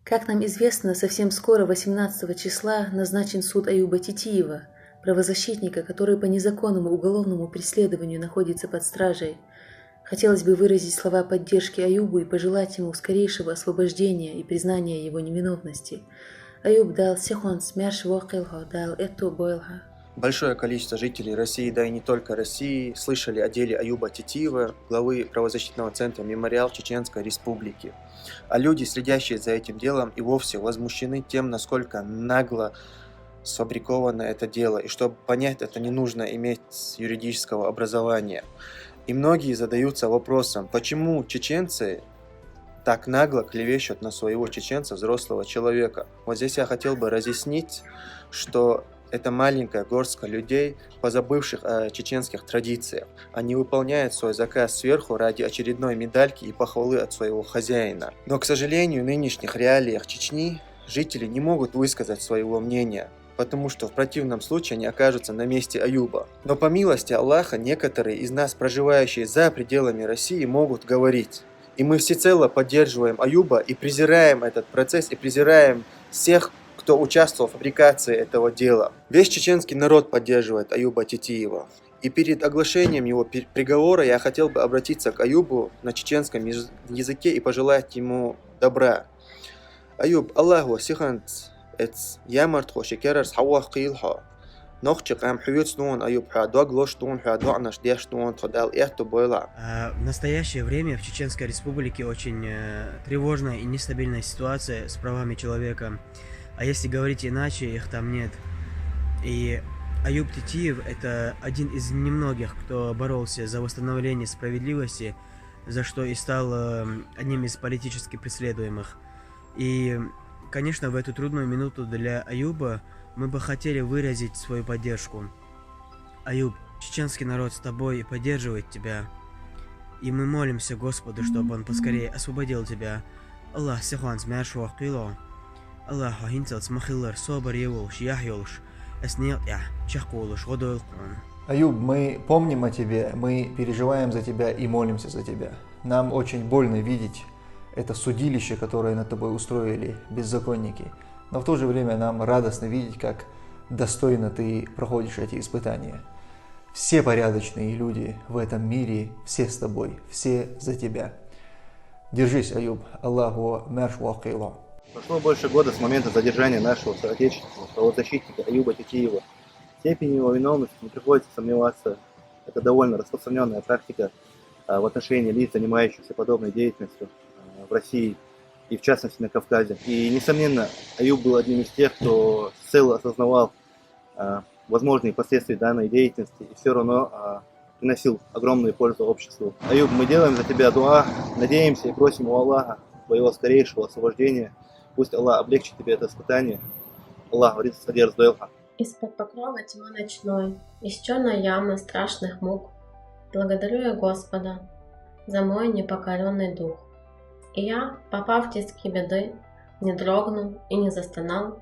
Как нам известно, совсем скоро, 18 числа, назначен суд Аюба Титиева, правозащитника, который по незаконному уголовному преследованию находится под стражей. Хотелось бы выразить слова поддержки Аюбу и пожелать ему скорейшего освобождения и признания его невиновности. Аюб дал сихон смерш вокилха, дал эту бойлха. Большое количество жителей России, да и не только России, слышали о деле Аюба Титиева, главы правозащитного центра «Мемориал Чеченской Республики». А люди, следящие за этим делом, и вовсе возмущены тем, насколько нагло сфабриковано это дело. И чтобы понять это, не нужно иметь юридического образования. И многие задаются вопросом, почему чеченцы так нагло клевещут на своего чеченца, взрослого человека. Вот здесь я хотел бы разъяснить, что это маленькая горстка людей, позабывших о чеченских традициях. Они выполняют свой заказ сверху ради очередной медальки и похвалы от своего хозяина. Но, к сожалению, в нынешних реалиях Чечни жители не могут высказать своего мнения, потому что в противном случае они окажутся на месте Аюба. Но по милости Аллаха, некоторые из нас, проживающие за пределами России, могут говорить. И мы всецело поддерживаем Аюба и презираем этот процесс, и презираем всех, кто участвовал в фабрикации этого дела. Весь чеченский народ поддерживает Аюба Титиева. И перед оглашением его приговора я хотел бы обратиться к Аюбу на чеченском языке и пожелать ему добра. Аюб, Аллаху сихант эц ямартхо шекерарс хауах килхо. Нохчик ам хьюцнун Аюб хадуаг лоштун хадуанаш дештун ходал эхту бойла. В настоящее время в Чеченской Республике очень тревожная и нестабильная ситуация с правами человека. А если говорить иначе, их там нет. И Аюб Титиев – это один из немногих, кто боролся за восстановление справедливости, за что и стал одним из политически преследуемых. И, конечно, в эту трудную минуту для Аюба мы бы хотели выразить свою поддержку. Аюб, чеченский народ с тобой и поддерживает тебя. И мы молимся Господу, чтобы он поскорее освободил тебя. Аллах сихуан смершуах кило. Аллах хинцалс махиллар собор еволш яхьолш эснел я чахколш годойлкун. Аюб, мы помним о тебе, мы переживаем за тебя и молимся за тебя. Нам очень больно видеть это судилище, которое над тобой устроили беззаконники. Но в то же время нам радостно видеть, как достойно ты проходишь эти испытания. Все порядочные люди в этом мире, все с тобой, все за тебя. Держись, Аюб. Аллаху мерш вакило. Прошло больше года с момента задержания нашего соотечественного правозащитника Аюба Титиева. Степень его виновности не приходится сомневаться. Это довольно распространенная практика в отношении лиц, занимающихся подобной деятельностью в России и в частности на Кавказе. И, несомненно, Аюб был одним из тех, кто всецело осознавал возможные последствия данной деятельности и все равно приносил огромную пользу обществу. Аюб, мы делаем за тебя дуа, надеемся и просим у Аллаха твоего скорейшего освобождения. Пусть Аллах облегчит тебе это испытание. Аллах говорит, садер сдойлха. Из-под покрова тьмы ночной, из черной ямы страшных мук, благодарю я Господа за мой непокоренный дух. И я, попав в тиски беды, не дрогнул и не застонал,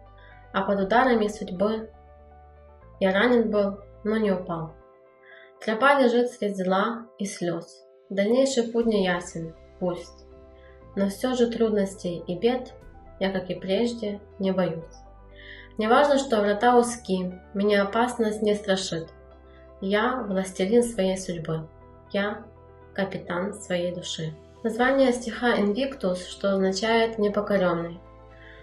а под ударами судьбы я ранен был, но не упал. Тропа лежит среди зла и слез, дальнейший путь не ясен, пусть, но все же трудностей и бед я, как и прежде, не боюсь. Не важно, что врата узки, меня опасность не страшит. Я властелин своей судьбы, я капитан своей души. Название стиха «Invictus», что означает «непокоренный».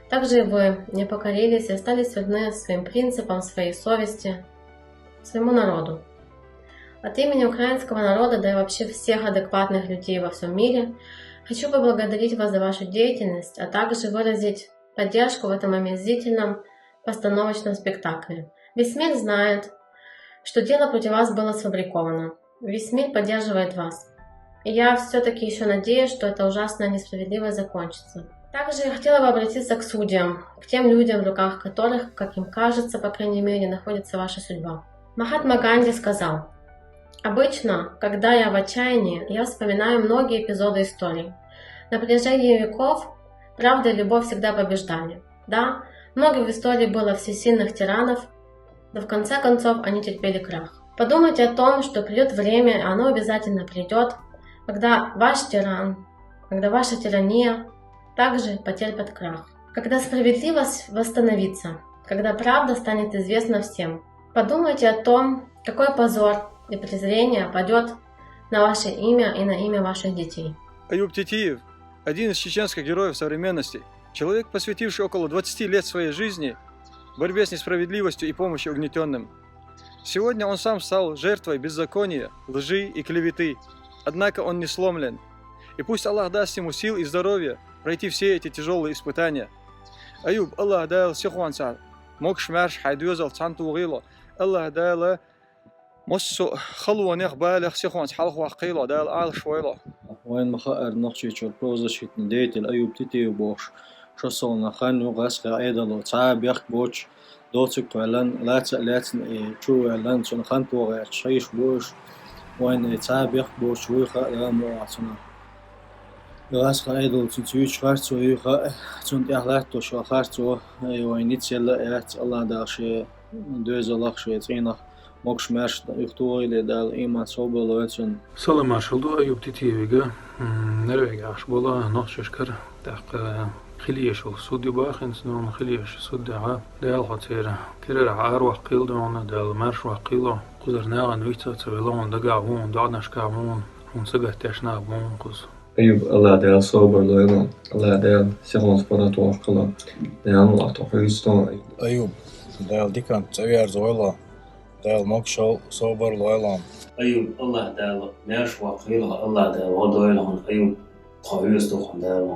Также и вы не покорились и остались верны своим принципам, своей совести, своему народу. От имени украинского народа, да и вообще всех адекватных людей во всем мире, хочу поблагодарить вас за вашу деятельность, а также выразить поддержку в этом омерзительном постановочном спектакле. Весь мир знает, что дело против вас было сфабриковано. Весь мир поддерживает вас. И я все-таки еще надеюсь, что это ужасно несправедливо закончится. Также я хотела бы обратиться к судьям, к тем людям, в руках которых, как им кажется, по крайней мере, находится ваша судьба. Махатма Ганди сказал: «Обычно, когда я в отчаянии, я вспоминаю многие эпизоды истории. На протяжении веков правда и любовь всегда побеждали. Да, много в истории было всесильных тиранов, но в конце концов они терпели крах. Подумайте о том, что придет время, и оно обязательно придет, когда ваш тиран, когда ваша тирания также потерпят крах. когда справедливость восстановится, когда правда станет известна всем. Подумайте о том, какой позор и презрение падет на ваше имя и на имя ваших детей. Аюб Титиев – один из чеченских героев современности, человек, посвятивший около 20 лет своей жизни борьбе с несправедливостью и помощи угнетенным. Сегодня он сам стал жертвой беззакония, лжи и клеветы, однако он не сломлен. И пусть Аллах даст ему сил и здоровья пройти все эти тяжелые испытания. Аюб, Аллах дал сихуанса, мог шмарш хайдюзал цантугило, Аллах дал مصو خلوة نقبالغ سيخوانس حلقوا قيلة دال آل شويلة وين مخاطر نخشي شو بروزش نديت الأيوب تيتي وبوش شو صون خان وغاس قاعدة تعب يخ بوش دوتك علن لاتن شو علن شون خان توغ شيش بوش وين تعب يخ بوش ويخا لا موعتنا غاس قاعدة تنتيوش خارتو ويخا تنت أهلاتو شو خارتو وين يتسيلا الله داشي دوز الله شو تينا Mokš mērš ihtuoili dēl iman sobelo etsun. Salam aşıldı Ayub Titiyeviga. Nervega aşbola nohşeşkar. Daq خليش الصود باخن سنون خليش الصود دال خطيرة كرر عار وقيل دون دال مرش وقيله قدرنا عن ويتا تبلون دقعون دعنا شكعون ونسقه تشنا بون قص Ayub Allah del sober loyla, Allah del sirons parato akla, del ato Hriston. Ayub del dikan tsevier zoyla, del mokshol sober loyla. Ayub Allah del mersh waqila Allah del odoyla Ayub tawis do del